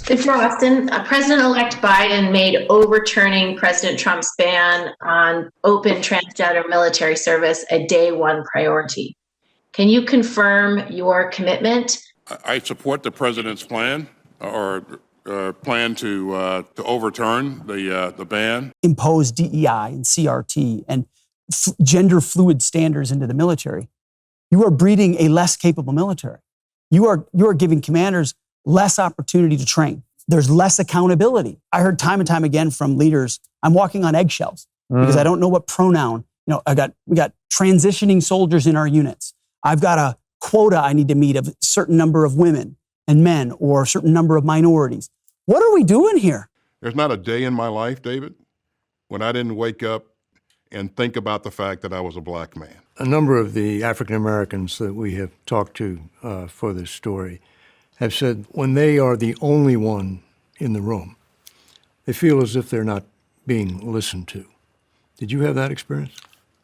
Mr. Austin, President-elect Biden made overturning President Trump's ban on open transgender military service a day one priority. Can you confirm your commitment? I support the president's plan plan to overturn the ban. Impose DEI and CRT and gender fluid standards into the military. You are breeding a less capable military. You are giving commanders less opportunity to train. There's less accountability. I heard time and time again from leaders, I'm walking on eggshells because I don't know what pronoun. We got transitioning soldiers in our units. I've got a quota I need to meet of a certain number of women and men or a certain number of minorities. What are we doing here? There's not a day in my life, David, when I didn't wake up and think about the fact that I was a black man. A number of the African Americans that we have talked to for this story have said when they are the only one in the room, they feel as if they're not being listened to. Did you have that experience?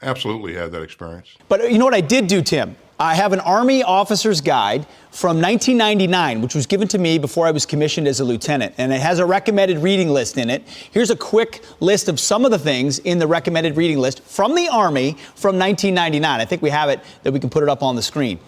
Absolutely had that experience. But you know what I did do, Tim? I have an Army officer's guide from 1999, which was given to me before I was commissioned as a lieutenant, and it has a recommended reading list in it. Here's a quick list of some of the things in the recommended reading list from the Army from 1999. I think we have it, that we can put it up on the screen.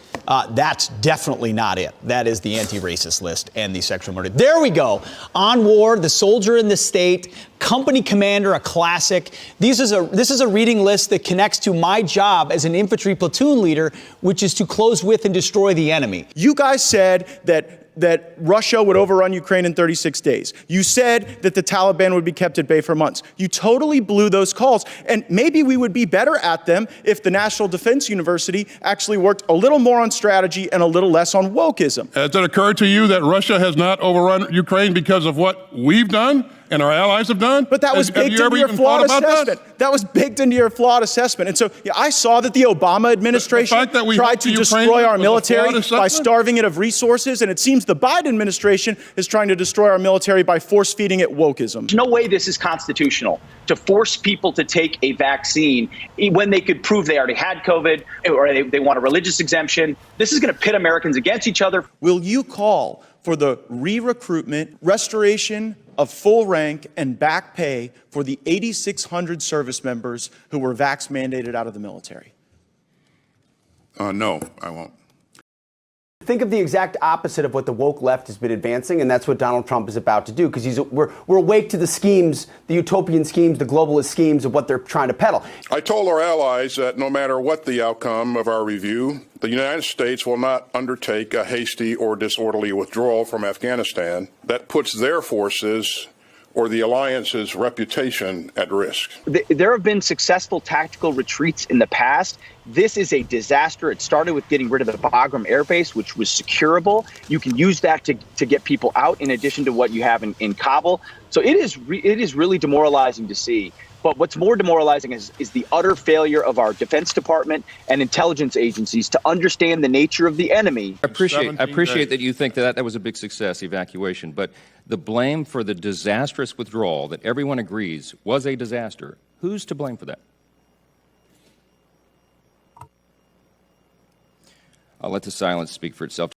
That's definitely not it. That is the anti-racist list and the sexual murder. There we go. On War, The Soldier in the State, Company Commander, a classic. This is a reading list that connects to my job as an infantry platoon leader, which is to close with and destroy the enemy. You guys said that Russia would overrun Ukraine in 36 days. You said that the Taliban would be kept at bay for months. You totally blew those calls. And maybe we would be better at them if the National Defense University actually worked a little more on strategy and a little less on wokeism. Has it occurred to you that Russia has not overrun Ukraine because of what we've done and our allies have done? But that was baked into your flawed assessment. That was baked into your flawed assessment. And so I saw that the Obama administration tried to destroy our military by starving it of resources, and it seems the Biden administration is trying to destroy our military by force-feeding it wokeism. There's no way this is constitutional to force people to take a vaccine when they could prove they already had COVID or they want a religious exemption. This is going to pit Americans against each other. Will you call for the re-recruitment, restoration of full rank and back pay for the 8,600 service members who were vax mandated out of the military? No, I won't. Think of the exact opposite of what the woke left has been advancing, and that's what Donald Trump is about to do, because we're awake to the schemes, the utopian schemes, the globalist schemes of what they're trying to peddle. I told our allies that no matter what the outcome of our review, the United States will not undertake a hasty or disorderly withdrawal from Afghanistan that puts their forces or the alliance's reputation at risk. There have been successful tactical retreats in the past. This is a disaster. It started with getting rid of the Bagram Air Base, which was securable. You can use that to get people out in addition to what you have in Kabul. So it is really demoralizing to see. But what's more demoralizing is the utter failure of our Defense Department and intelligence agencies to understand the nature of the enemy. I appreciate that you think that was a big success, evacuation, but the blame for the disastrous withdrawal that everyone agrees was a disaster, who's to blame for that? I'll let the silence speak for itself.